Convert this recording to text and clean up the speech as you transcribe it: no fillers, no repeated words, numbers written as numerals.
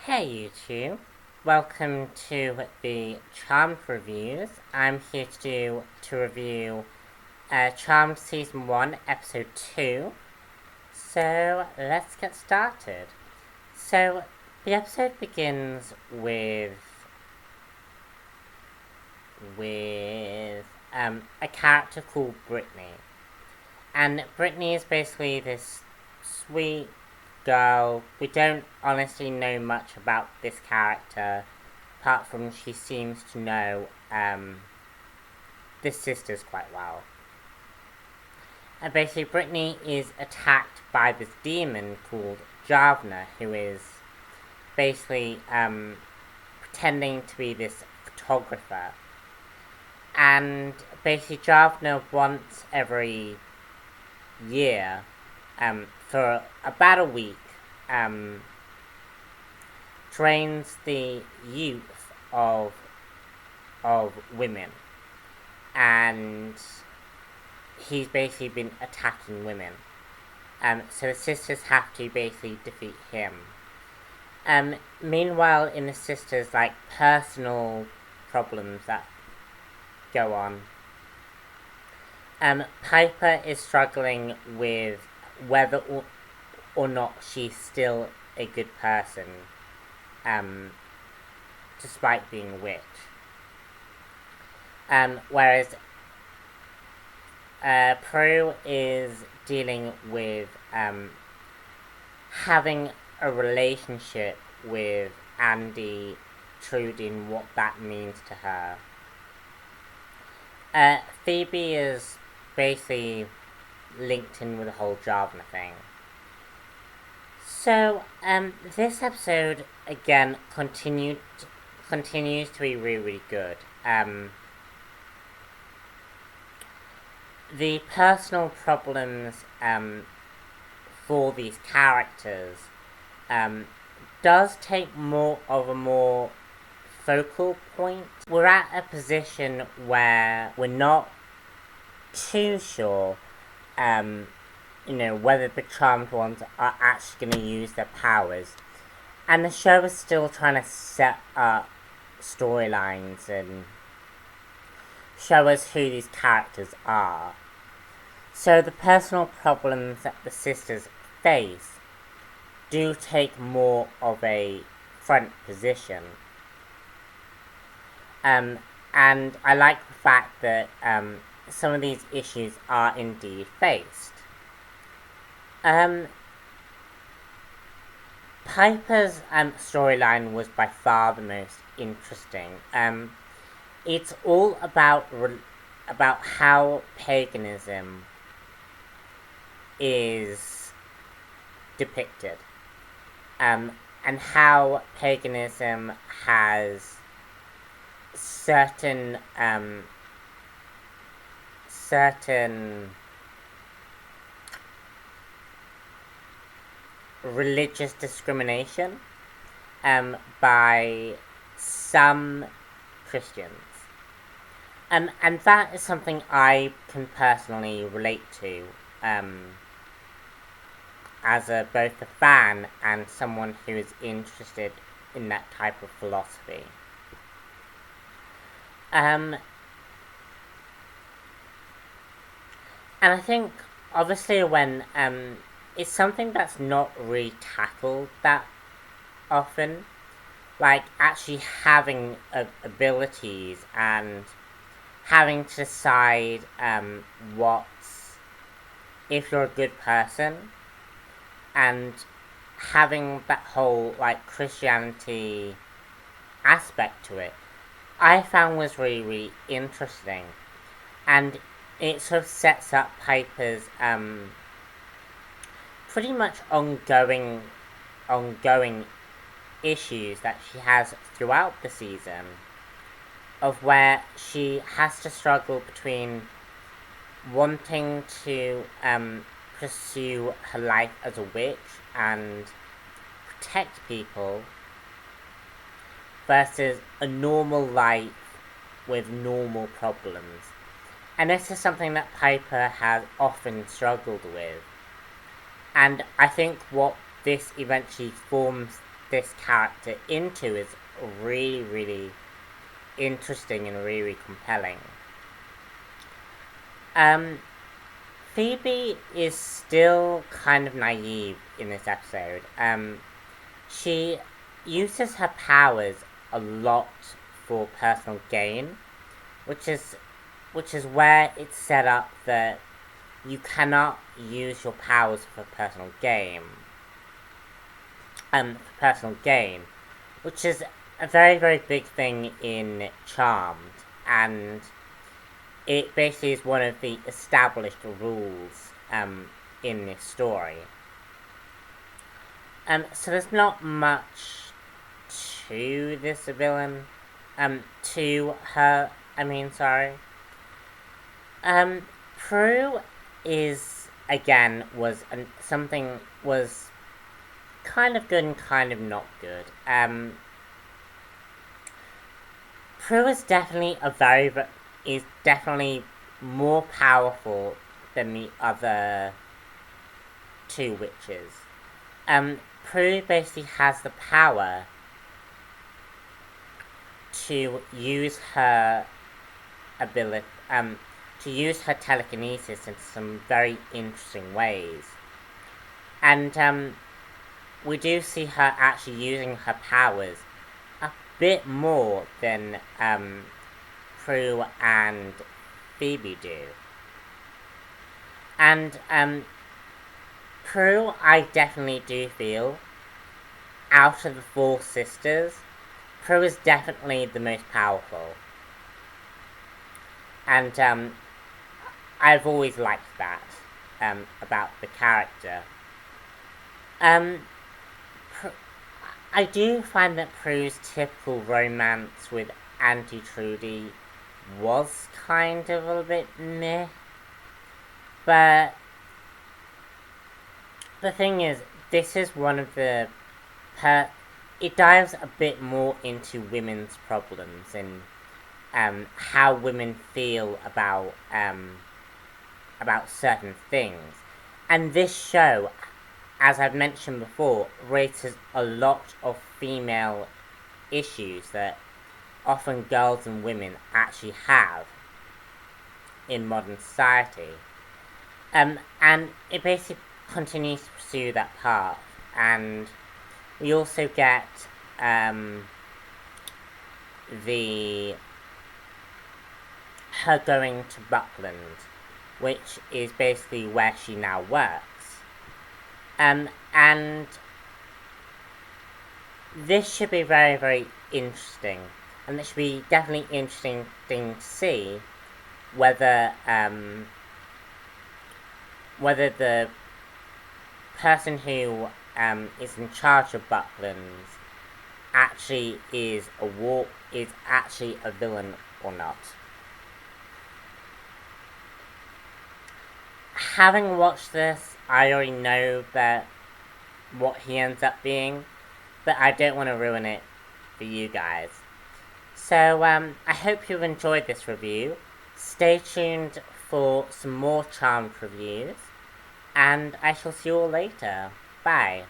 Hey you two, welcome to the Charmed Reviews. I'm here to review Charmed Season 1, Episode 2. So let's get started. So the episode begins with a character called Brittany. And Brittany is basically this sweet girl. We don't honestly know much about this character, apart from she seems to know the sisters quite well. And basically, Brittany is attacked by this demon called Javna, who is basically pretending to be this photographer. And basically, Javna once every year, for about a week, trains the youth of women, and he's basically been attacking women. So the sisters have to basically defeat him. Meanwhile, in the sisters' personal problems that go on, Piper is struggling with whether or not she's still a good person, despite being a witch. Whereas Prue is dealing with having a relationship with Andy, Trudy, and what that means to her. Phoebe is basically linked in with the whole Javna thing. So, this episode, again, continues to be really, really good. The personal problems, for these characters, does take more of a more focal point. We're at a position where we're not too sure, whether the Charmed ones are actually going to use their powers. And the show is still trying to set up storylines and show us who these characters are. So the personal problems that the sisters face do take more of a front position. And I like the fact that some of these issues are indeed faced. Piper's storyline was by far the most interesting. It's all about how paganism is depicted, and how paganism has certain religious discrimination by some Christians. And that is something I can personally relate to, as both a fan and someone who is interested in that type of philosophy. And I think, obviously, when it's something that's not really tackled that often, actually having abilities and having to decide if you're a good person, and having that whole Christianity aspect to it, I found was really, really interesting. And it sort of sets up Piper's pretty much ongoing issues that she has throughout the season, of where she has to struggle between wanting to pursue her life as a witch and protect people versus a normal life with normal problems. And this is something that Piper has often struggled with. And I think what this eventually forms this character into is really, really interesting and really compelling. Phoebe is still kind of naive in this episode. She uses her powers a lot for personal gain, which is where it's set up that you cannot use your powers for personal gain. Which is a very, very big thing in Charmed, and it basically is one of the established rules in this story. So there's not much to this villain, to her, Prue is, again, was kind of good and kind of not good. Prue is definitely more powerful than the other two witches. Prue basically has the power to use her ability, to use her telekinesis in some very interesting ways. And, we do see her actually using her powers a bit more than, Prue and Phoebe do. And, Prue, I definitely do feel, out of the four sisters, Prue is definitely the most powerful. And, I've always liked that, about the character. I do find that Prue's typical romance with Auntie Trudy was kind of a little bit meh. But the thing is, this is one of the... it dives a bit more into women's problems and how women feel about certain things. And this show, as I've mentioned before, raises a lot of female issues that often girls and women actually have in modern society. And it basically continues to pursue that path. And we also get her going to Buckland, which is basically where she now works. And this should be very, very interesting. And it should be definitely interesting thing to see whether the person who is in charge of Bucklands actually is actually a villain or not. Having watched this, I already know that what he ends up being, but I don't want to ruin it for you guys. So, I hope you've enjoyed this review. Stay tuned for some more Charmed reviews, and I shall see you all later. Bye.